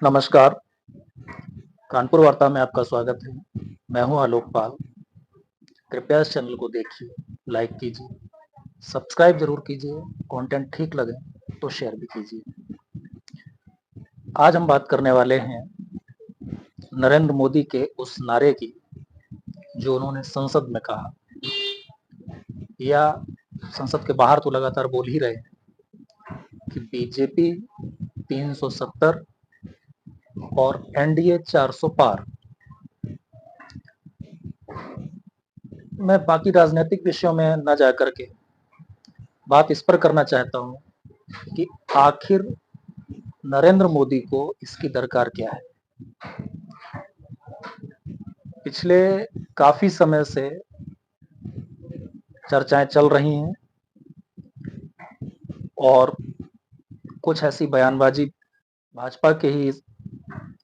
नमस्कार, कानपुर वार्ता में आपका स्वागत है। मैं हूं आलोक पाल। कृपया इस चैनल को देखिए, लाइक कीजिए, सब्सक्राइब ज़रूर कीजिए। कंटेंट ठीक लगे तो शेयर भी कीजिए। आज हम बात करने वाले हैं नरेंद्र मोदी के उस नारे की जो उन्होंने संसद में कहा, या संसद के बाहर तो लगातार बोल ही रहे हैं कि बीजेपी 370 और एनडीए 400 पार। मैं बाकी राजनीतिक विषयों में न जाकर के बात इस पर करना चाहता हूं कि आखिर नरेंद्र मोदी को इसकी दरकार क्या है। पिछले काफी समय से चर्चाएं चल रही हैं और कुछ ऐसी बयानबाजी भाजपा के ही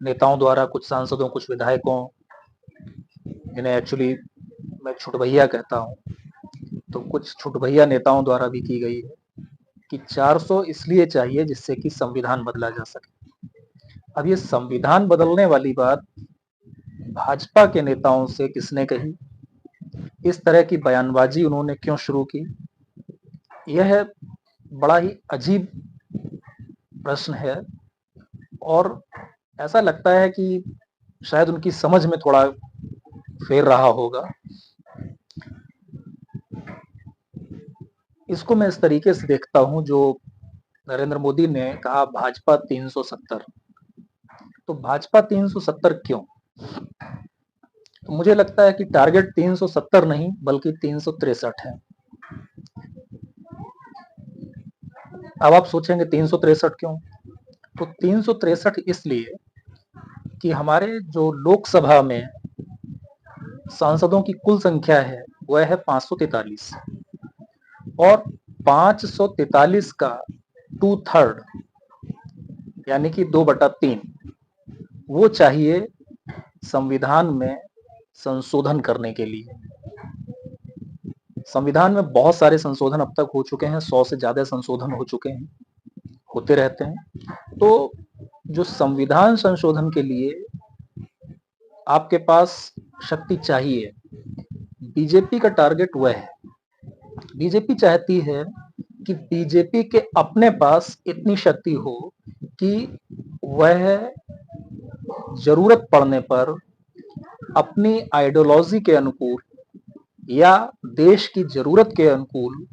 नेताओं द्वारा, कुछ सांसदों, कुछ विधायकों, जिन्हें एक्चुअली मैं छुटभैया कहता हूं, तो कुछ छुटभैया नेताओं द्वारा भी की गई है कि 400 इसलिए चाहिए जिससे कि संविधान बदला जा सके। अब ये संविधान बदलने वाली बात भाजपा के नेताओं से किसने कही, इस तरह की बयानबाजी उन्होंने क्यों शुरू की, यह बड़ा ही अजीब प्रश्न है। और ऐसा लगता है कि शायद उनकी समझ में थोड़ा फेर रहा होगा। इसको मैं इस तरीके से देखता हूं, जो नरेंद्र मोदी ने कहा भाजपा 370, तो भाजपा 370 क्यों? तो मुझे लगता है कि टारगेट 370 नहीं बल्कि 363 है। अब आप सोचेंगे 363 क्यों? तो 363 इसलिए कि हमारे जो लोकसभा में सांसदों की कुल संख्या है वह है 543, और 543 का 2/3 यानी कि 2/3 वो चाहिए संविधान में संशोधन करने के लिए। संविधान में बहुत सारे संशोधन अब तक हो चुके हैं, 100 से ज्यादा संशोधन हो चुके हैं, होते रहते हैं। तो जो संविधान संशोधन के लिए आपके पास शक्ति चाहिए, बीजेपी का टारगेट वह है। बीजेपी चाहती है कि बीजेपी के अपने पास इतनी शक्ति हो कि वह जरूरत पड़ने पर अपनी आइडियोलॉजी के अनुकूल या देश की जरूरत के अनुकूल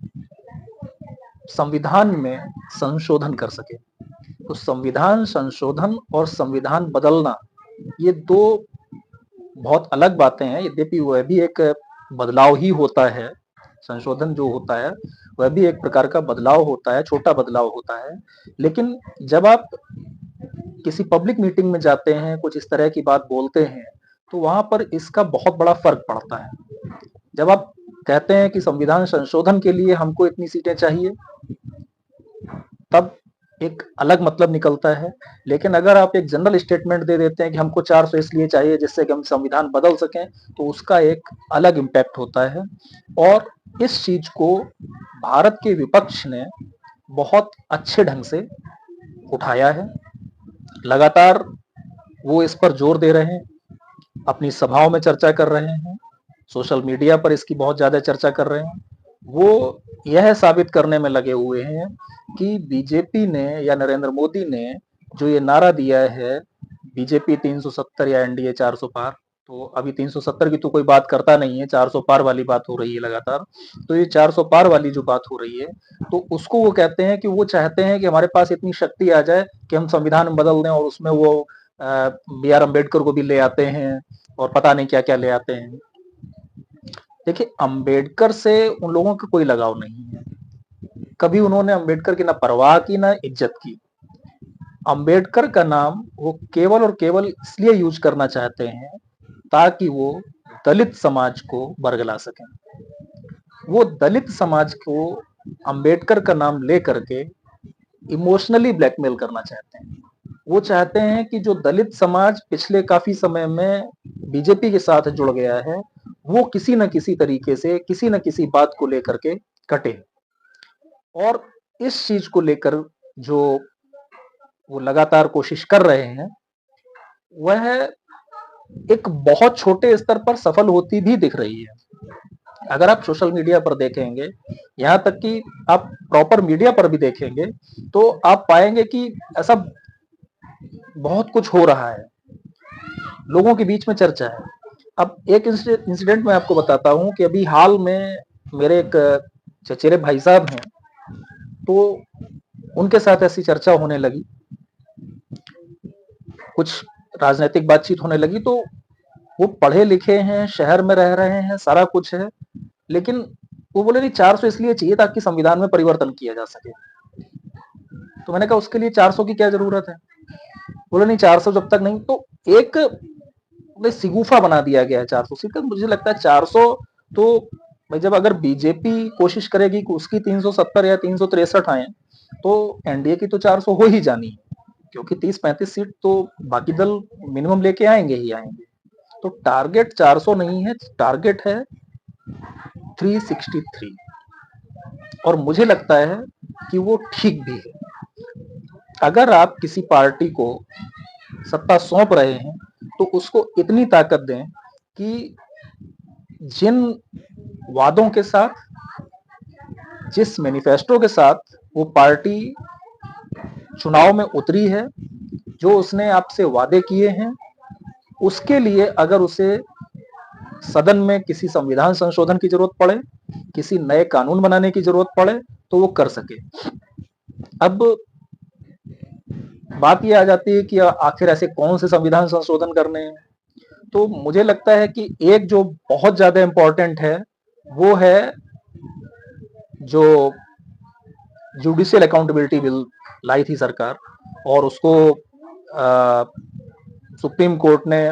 संविधान में संशोधन कर सके। तो संविधान संशोधन और संविधान बदलना, ये दो बहुत अलग बातें हैं। यद्यपि वह भी एक बदलाव ही होता है, संशोधन जो होता है वह भी एक प्रकार का बदलाव होता है, छोटा बदलाव होता है। लेकिन जब आप किसी पब्लिक मीटिंग में जाते हैं, कुछ इस तरह की बात बोलते हैं, तो वहां पर इसका बहुत बड़ा फर्क पड़ता है। जब आप कहते हैं कि संविधान संशोधन के लिए हमको इतनी सीटें चाहिए, तब एक अलग मतलब निकलता है। लेकिन अगर आप एक जनरल स्टेटमेंट दे देते हैं कि हमको 400 इसलिए चाहिए जिससे कि हम संविधान बदल सकें, तो उसका एक अलग इम्पैक्ट होता है। और इस चीज को भारत के विपक्ष ने बहुत अच्छे ढंग से उठाया है। लगातार वो इस पर जोर दे रहे हैं, अपनी सभाओं में चर्चा कर रहे हैं, सोशल मीडिया पर इसकी बहुत ज्यादा चर्चा कर रहे हैं। वो यह साबित करने में लगे हुए हैं कि बीजेपी ने या नरेंद्र मोदी ने जो ये नारा दिया है, बीजेपी 370 या एनडीए 400 पार, तो अभी 370 की तो कोई बात करता नहीं है, 400 पार वाली बात हो रही है लगातार। तो ये 400 पार वाली जो बात हो रही है, तो उसको वो कहते हैं कि वो चाहते हैं कि हमारे पास इतनी शक्ति आ जाए कि हम संविधान बदल दें, और उसमें वो बी आर अम्बेडकर को भी ले आते हैं और पता नहीं क्या क्या ले आते हैं। देखिए, अंबेडकर से उन लोगों का कोई लगाव नहीं है। कभी उन्होंने अंबेडकर की ना परवाह की ना इज्जत की। अंबेडकर का नाम वो केवल और केवल इसलिए यूज करना चाहते हैं ताकि वो दलित समाज को बरगला सकें। वो दलित समाज को अंबेडकर का नाम लेकर के इमोशनली ब्लैकमेल करना चाहते हैं। वो चाहते हैं कि जो दलित समाज पिछले काफी समय में बीजेपी के साथ जुड़ गया है, वो किसी न किसी तरीके से किसी न किसी बात को लेकर के कटे। और इस चीज को लेकर जो वो लगातार कोशिश कर रहे हैं, वह एक बहुत छोटे स्तर पर सफल होती भी दिख रही है। अगर आप सोशल मीडिया पर देखेंगे, यहाँ तक कि आप प्रॉपर मीडिया पर भी देखेंगे, तो आप पाएंगे कि ऐसा बहुत कुछ हो रहा है, लोगों के बीच में चर्चा है। अब एक इंसिडेंट मैं आपको बताता हूं कि अभी हाल में मेरे एक चचेरे भाई साहब हैं, तो उनके साथ ऐसी चर्चा होने लगी, कुछ राजनीतिक बातचीत होने लगी। तो वो पढ़े लिखे हैं, शहर में रह रहे हैं, सारा कुछ है, लेकिन वो बोले नहीं 400 इसलिए चाहिए ताकि संविधान में परिवर्तन किया जा सके। तो मैंने कहा उसके लिए 400 की क्या जरूरत है? बोले नहीं 400 जब तक नहीं, तो एक सिगुफा बना दिया गया है 400 सीट का। मुझे लगता है 400 तो भाई, जब अगर बीजेपी कोशिश करेगी कि उसकी 370 या 363 आए, तो एनडीए की तो 400 हो ही जानी है, क्योंकि 30-35 सीट तो बाकी दल मिनिमम लेके आएंगे ही आएंगे। तो टारगेट 400 नहीं है, टारगेट है 363। और मुझे लगता है कि वो ठीक भी है। अगर आप किसी पार्टी को सत्ता सौंप रहे हैं, तो उसको इतनी ताकत दें कि जिन वादों के साथ, जिस मैनिफेस्टो के साथ वो पार्टी चुनाव में उतरी है, जो उसने आपसे वादे किए हैं, उसके लिए अगर उसे सदन में किसी संविधान संशोधन की जरूरत पड़े, किसी नए कानून बनाने की जरूरत पड़े, तो वो कर सके। अब बात यह आ जाती है कि आखिर ऐसे कौन से संविधान संशोधन करने हैं। तो मुझे लगता है कि एक जो बहुत ज्यादा इंपॉर्टेंट है, वो है जो जुडिशियल अकाउंटेबिलिटी बिल लाई थी सरकार, और उसको सुप्रीम कोर्ट ने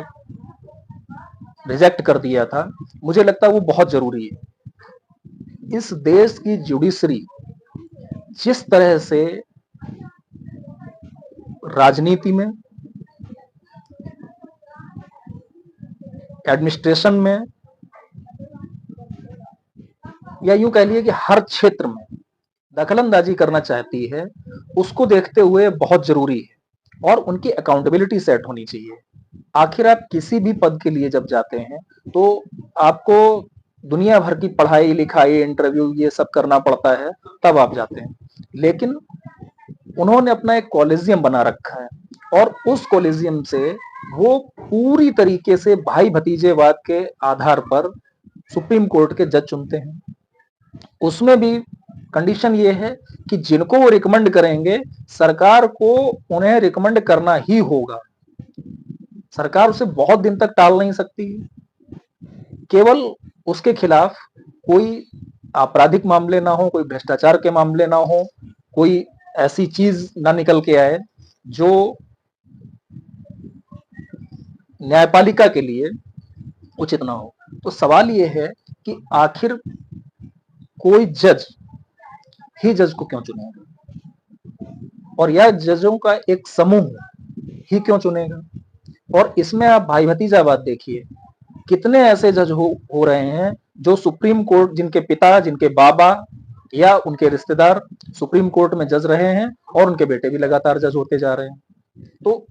रिजेक्ट कर दिया था। मुझे लगता है वो बहुत जरूरी है। इस देश की जुडिशरी जिस तरह से राजनीति में, एडमिनिस्ट्रेशन में, या यूं कह लिए कि हर क्षेत्र में दखलंदाजी करना चाहती है, उसको देखते हुए बहुत जरूरी है, और उनकी अकाउंटेबिलिटी सेट होनी चाहिए। आखिर आप किसी भी पद के लिए जब जाते हैं, तो आपको दुनिया भर की पढ़ाई लिखाई, इंटरव्यू, ये सब करना पड़ता है, तब आप जाते हैं। लेकिन उन्होंने अपना एक कॉलेजियम बना रखा है, और उस कॉलेजियम से वो पूरी तरीके से भाई भतीजेवाद के आधार पर सुप्रीम कोर्ट के जज चुनते हैं। उसमें भी कंडीशन ये है कि जिनको वो रिकमेंड करेंगे, सरकार को उन्हें रिकमेंड करना ही होगा। सरकार उसे बहुत दिन तक टाल नहीं सकती। केवल उसके खिलाफ कोई आपराधिक मामले ना हो, कोई भ्रष्टाचार के मामले ना हो, कोई ऐसी चीज ना निकल के आए जो न्यायपालिका के लिए उचित ना हो। तो सवाल ये है कि आखिर कोई जज ही जज को क्यों चुनेगा, और यह जजों का एक समूह ही क्यों चुनेगा? और इसमें आप भाई भतीजावाद देखिए, कितने ऐसे जज हो रहे हैं जो सुप्रीम कोर्ट, जिनके पिता, जिनके बाबा या उनके रिश्तेदार सुप्रीम कोर्ट में जज रहे हैं, और उनके बेटे भी लगातार जज होते जा रहे हैं। तो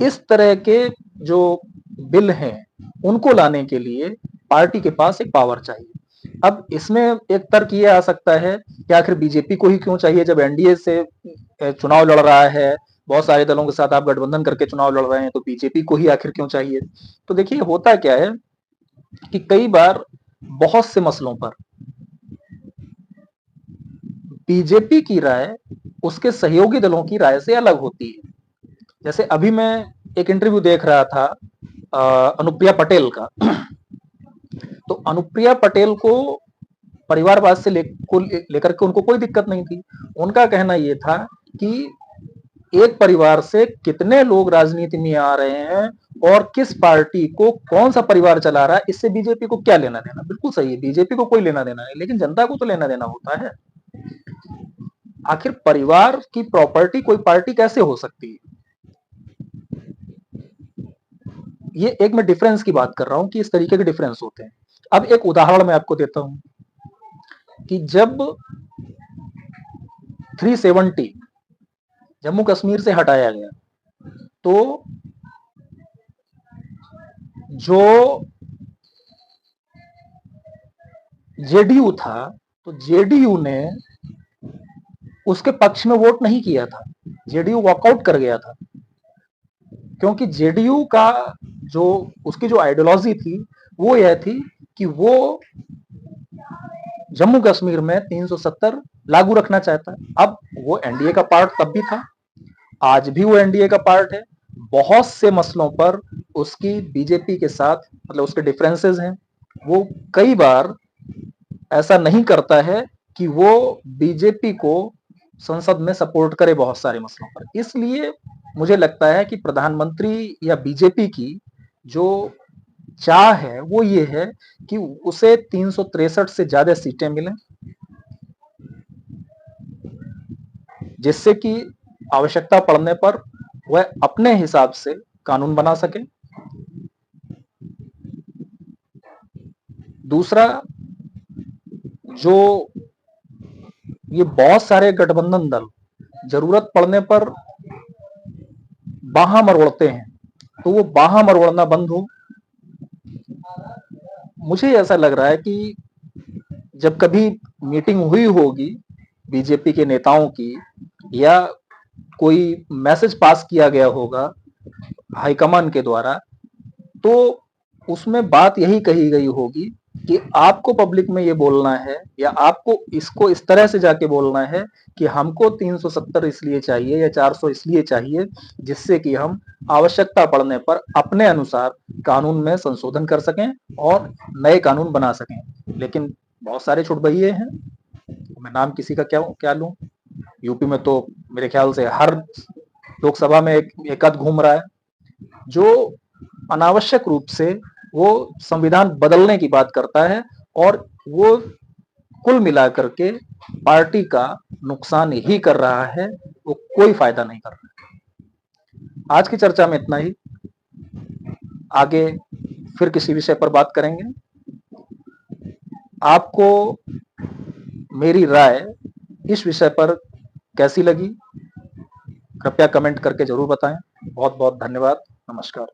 इस तरह के जो बिल हैं, उनको लाने के लिए पार्टी के पास एक पावर चाहिए। अब इसमें एक तर्क ये आ सकता है कि आखिर बीजेपी को ही क्यों चाहिए, जब एनडीए से चुनाव लड़ रहा है, बहुत सारे दलों के साथ आप गठबंधन करके चुनाव लड़ रहे हैं, तो बीजेपी को ही आखिर क्यों चाहिए? तो देखिए, होता क्या है कि कई बार बहुत से मसलों पर बीजेपी की राय उसके सहयोगी दलों की राय से अलग होती है। जैसे अभी मैं एक इंटरव्यू देख रहा था अनुप्रिया पटेल का। तो अनुप्रिया पटेल को परिवारवाद से लेकर के उनको कोई दिक्कत नहीं थी। उनका कहना यह था कि एक परिवार से कितने लोग राजनीति में आ रहे हैं, और किस पार्टी को कौन सा परिवार चला रहा है, इससे बीजेपी को क्या लेना देना। बिल्कुल सही है, बीजेपी को कोई लेना देना है, लेकिन जनता को तो लेना देना होता है। आखिर परिवार की प्रॉपर्टी कोई पार्टी कैसे हो सकती है? ये एक मैं डिफरेंस की बात कर रहा हूं कि इस तरीके के डिफरेंस होते हैं। अब एक उदाहरण मैं आपको देता हूं कि जब 370 जम्मू कश्मीर से हटाया गया, तो जो जेडीयू था, तो जेडीयू ने उसके पक्ष में वोट नहीं किया था, जेडीयू वॉकआउट कर गया था, क्योंकि जेडीयू का जो उसकी जो आइडियोलॉजी थी वो यह थी कि वो जम्मू कश्मीर में 370 लागू रखना चाहता है। अब वो एनडीए का पार्ट तब भी था, आज भी वो एनडीए का पार्ट है। बहुत से मसलों पर उसकी बीजेपी के साथ मतलब उसके डिफरेंसेस हैं। वो कई बार ऐसा नहीं करता है कि वो बीजेपी को संसद में सपोर्ट करे बहुत सारे मसलों पर। इसलिए मुझे लगता है कि प्रधानमंत्री या बीजेपी की जो चाह है वो ये है कि उसे 363 से ज्यादा सीटें मिलें, जिससे कि आवश्यकता पड़ने पर वह अपने हिसाब से कानून बना सके। दूसरा, जो ये बहुत सारे गठबंधन दल जरूरत पड़ने पर बाहां मरोड़ते हैं, तो वो बाहां मरोड़ना बंद हो। मुझे ऐसा लग रहा है कि जब कभी मीटिंग हुई होगी बीजेपी के नेताओं की, या कोई मैसेज पास किया गया होगा हाईकमान के द्वारा, तो उसमें बात यही कही गई होगी कि आपको पब्लिक में ये बोलना है या आपको इसको इस तरह से जाके बोलना है कि हमको 370 इसलिए चाहिए या 400 इसलिए चाहिए, जिससे कि हम आवश्यकता पड़ने पर अपने अनुसार कानून में संशोधन कर सकें और नए कानून बना सकें। लेकिन बहुत सारे छुटभइये हैं, मैं नाम किसी का क्या क्या लूं। यूपी में तो मेरे ख्याल से हर लोकसभा में एक आध घूम रहा है, जो अनावश्यक रूप से वो संविधान बदलने की बात करता है, और वो कुल मिलाकर के पार्टी का नुकसान ही कर रहा है, वो कोई फायदा नहीं कर रहा है। आज की चर्चा में इतना ही, आगे फिर किसी विषय पर बात करेंगे। आपको मेरी राय इस विषय पर कैसी लगी, कृपया कमेंट करके जरूर बताएं। बहुत बहुत धन्यवाद। नमस्कार।